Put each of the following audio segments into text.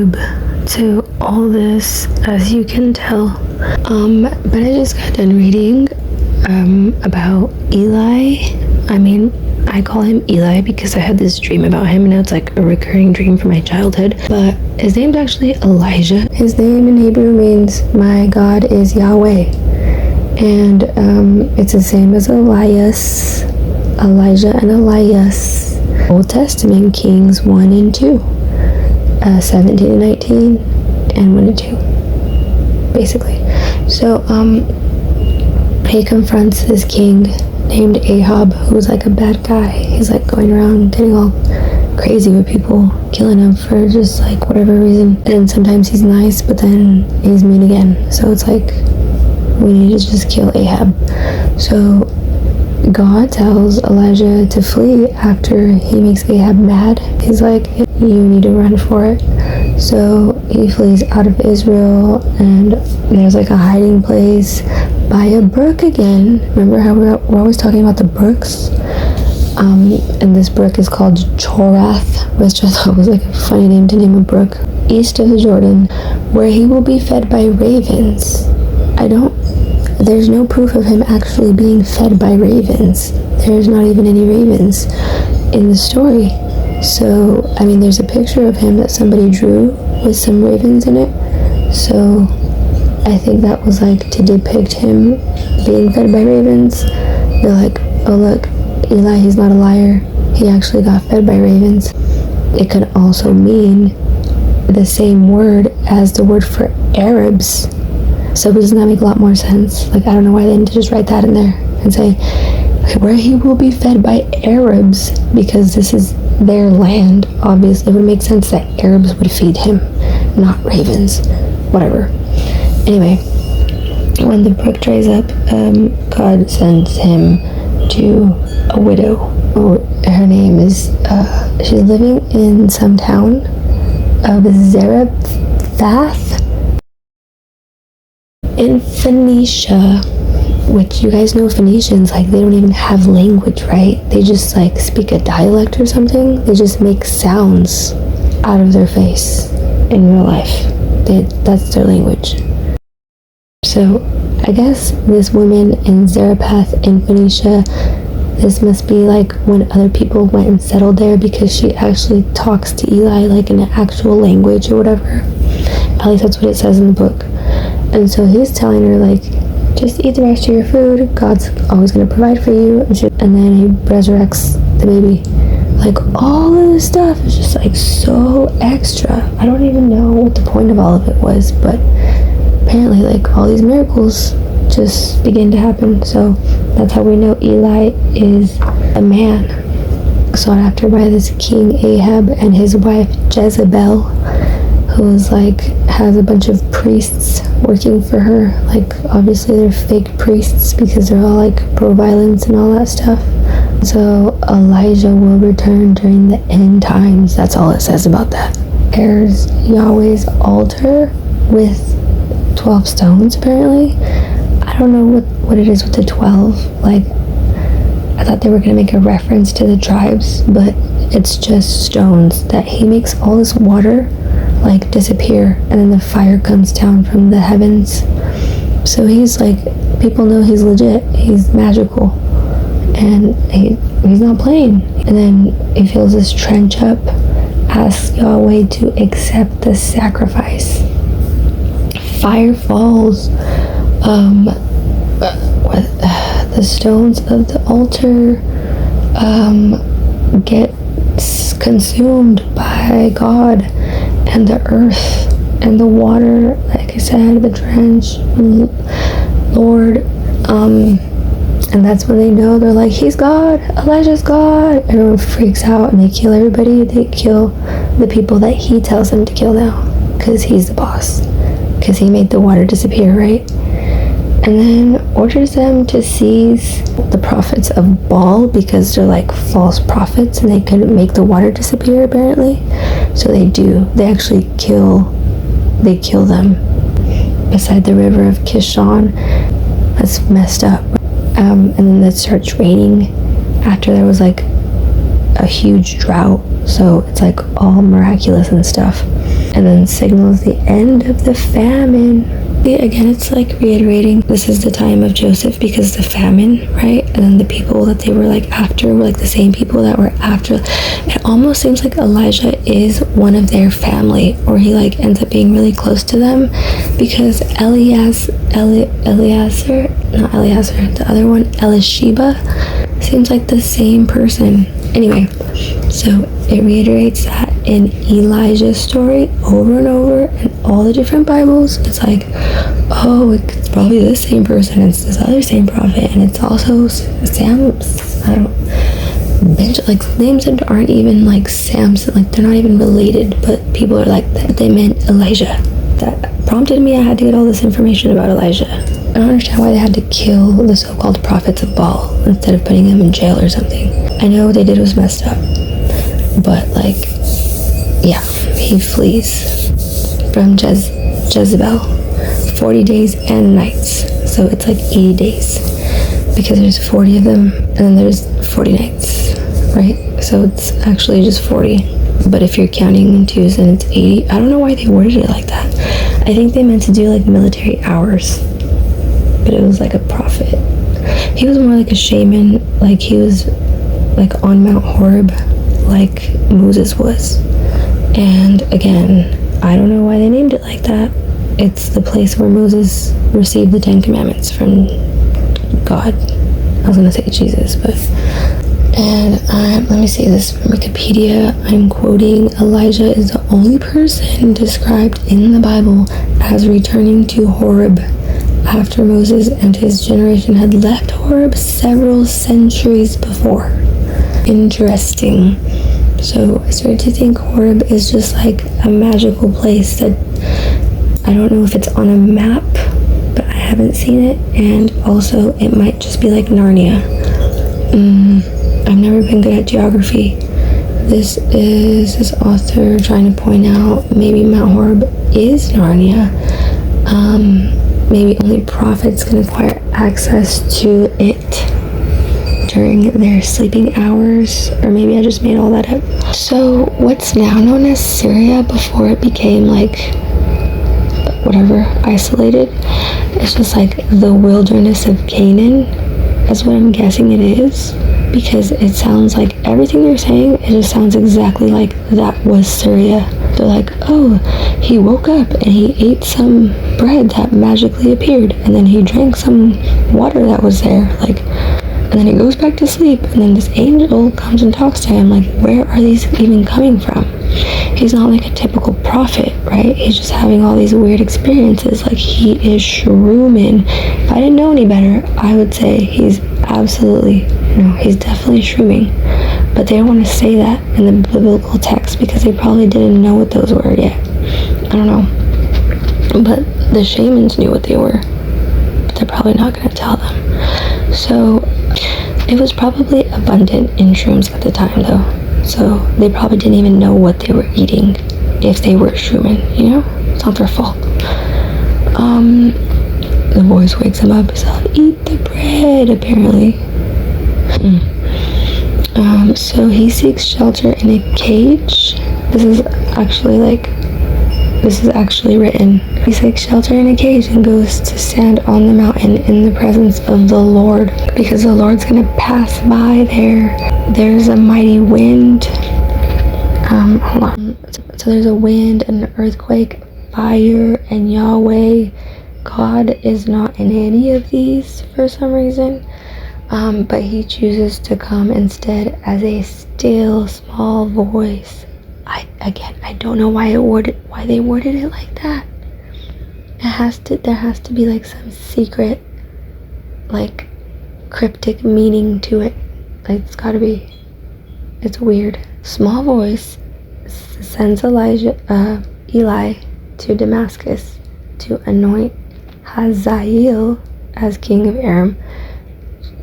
noob to all this, as you can tell. But I just got done reading about Eli. I mean, I call him Eli because I had this dream about him, and now it's like a recurring dream from my childhood. But his name's actually Elijah. His name in Hebrew means my God is Yahweh, and it's the same as Elias, Elijah and Elias. Old Testament Kings 1 and 2, 17 and 19, and 1 and 2, basically. So he confronts this king named Ahab, who's like a bad guy. He's like going around getting all crazy with people, killing them for just like whatever reason. And sometimes he's nice, but then he's mean again. So it's like, we need to just kill Ahab. So God tells Elijah to flee after he makes Ahab mad. He's like, you need to run for it. So he flees out of Israel, and there's like a hiding place by a brook again. Remember how we're always talking about the brooks? And this brook is called Chorath, which I thought was like a funny name to name a brook, east of the Jordan, where he will be fed by ravens. There's no proof of him actually being fed by ravens. There's not even any ravens in the story. So, I mean, there's a picture of him that somebody drew with some ravens in it. So, I think that was like to depict him being fed by ravens. They're like, oh look, Eli, he's not a liar. He actually got fed by ravens. It could also mean the same word as the word for Arabs. So doesn't that make a lot more sense? Like, I don't know why they didn't just write that in there and say, where he will be fed by Arabs, because this is their land. Obviously, it would make sense that Arabs would feed him, not ravens. Whatever. Anyway, when the brook dries up, God sends him to a widow. Her name is, she's living in some town of Zarephath in Phoenicia, which you guys know Phoenicians, like, they don't even have language, right? They just like speak a dialect or something. They just make sounds out of their face in real life. That's their language. So I guess this woman in Zarephath in Phoenicia, this must be like when other people went and settled there, because she actually talks to Eli like in an actual language or whatever. At least that's what it says in the book. And so he's telling her, like, just eat the rest of your food. God's always going to provide for you. And then he resurrects the baby. Like, all of this stuff is just like so extra. I don't even know what the point of all of it was, but apparently like all these miracles just begin to happen. So that's how we know Eli is a man sought after by this King Ahab and his wife Jezebel, who's like has a bunch of priests working for her. Like, obviously they're fake priests because they're all like pro-violence and all that stuff. So Elijah will return during the end times. That's all it says about that. There's Yahweh's altar with 12 stones, apparently. I don't know what it is with the 12. Like, I thought they were going to make a reference to the tribes, but it's just stones that he makes all this water like disappear, and then the fire comes down from the heavens. So he's like, people know he's legit, he's magical, and he's not playing. And then he fills this trench up, asks Yahweh to accept the sacrifice. Fire falls. The stones of the altar get consumed by God, and the earth and the water, like I said, the trench, Lord, and that's when they know, they're like, he's God, Elijah's God. Everyone freaks out and they kill everybody. They kill the people that he tells them to kill now, because he's the boss, because he made the water disappear, right? And then orders them to seize the prophets of Baal, because they're like false prophets and they couldn't make the water disappear apparently. So they do. They actually kill them beside the river of Kishon. That's messed up. And then it starts raining after there was like a huge drought, so it's like all miraculous and stuff, and then signals the end of the famine. Again, it's like reiterating this is the time of Joseph because the famine, right? And then the people that they were like after were like the same people that were after. It almost seems like Elijah is one of their family, or he like ends up being really close to them, because Eliezer, the other one, Elisheba, seems like the same person. Anyway, so it reiterates that in Elijah's story over and over in all the different Bibles. It's like, oh, it's probably the same person, it's this other same prophet, and it's also like names that aren't even like Samson, like they're not even related, but people are like that they meant Elijah. That prompted me, I had to get all this information about Elijah. I don't understand why they had to kill the so-called prophets of Baal instead of putting them in jail or something. I know what they did was messed up, but like, yeah, he flees from Jezebel 40 days and nights, so it's like 80 days, because there's 40 of them and then there's 40 nights, right? So it's actually just 40, but if you're counting in twos then it's 80. I don't know why they worded it like that. I think they meant to do like military hours, but it was like a prophet. He was more like a shaman, like he was like on Mount Horeb like Moses was. And again, I don't know why they named it like that. It's the place where Moses received the 10 Commandments from God. I was gonna say Jesus, but and let me see this from Wikipedia. I'm quoting, Elijah is the only person described in the Bible as returning to Horeb after Moses and his generation had left Horeb several centuries before. Interesting. So I started to think Horeb is just like a magical place that I don't know if it's on a map, but I haven't seen it, and also it might just be like Narnia. I've never been good at geography. This is this author trying to point out maybe Mount Horeb is Narnia. Maybe only prophets can acquire access to it during their sleeping hours, or maybe I just made all that up. So what's now known as Syria before it became like whatever, isolated, it's just like the wilderness of Canaan is what I'm guessing it is, because it sounds like everything they're saying, it just sounds exactly like that was Syria. They're like, oh, he woke up and he ate some bread that magically appeared, and then he drank some water that was there, like, and then he goes back to sleep, and then this angel comes and talks to him. Like, where are these even coming from? He's not like a typical prophet, right? He's just having all these weird experiences. Like, he is shrooming. If I didn't know any better, I would say he's absolutely, he's definitely shrooming. But they don't want to say that in the biblical text because they probably didn't know what those were yet. I don't know. But the shamans knew what they were, but they're probably not going to tell them. So it was probably abundant in shrooms at the time, though. So they probably didn't even know what they were eating if they were shrooming, It's not their fault. The voice wakes him up and says, eat the bread, apparently. So he seeks shelter in a cage. This is actually written. He seeks shelter in a cage and goes to stand on the mountain in the presence of the Lord, because the Lord's gonna pass by there. There's a mighty wind. Hold on. So there's a wind, and an earthquake, fire, and YAWEH. God is not in any of these for some reason. But he chooses to come instead as a still small voice. I don't know why they worded it like that. There has to be like some secret, like cryptic meaning to it. Like, it's gotta be. It's weird. Small voice sends Eli to Damascus to anoint Hazael as king of Aram,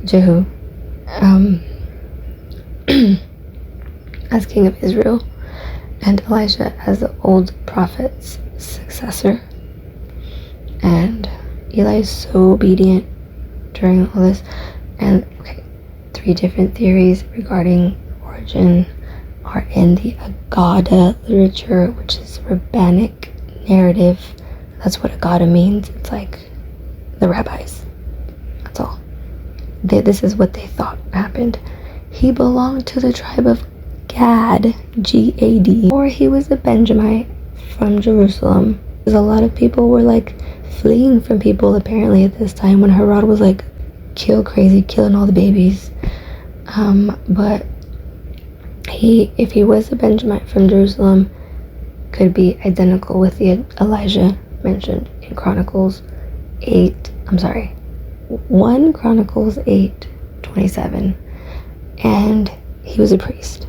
Jehu as king of Israel, and Elisha as the old prophet's successor. And Eli is so obedient during all this. And okay, 3 different theories regarding origin are in the Agada literature, which is rabbinic narrative. That's what Agada means. It's like the rabbis. That's all. This is what they thought happened. He belonged to the tribe of Gad, G-A-D, or he was a Benjamite from Jerusalem. Because a lot of people were like fleeing from people apparently at this time when Herod was like crazy, killing all the babies. But if he was a Benjamite from Jerusalem, could be identical with the Elijah mentioned in 1 Chronicles 8:27. And he was a priest.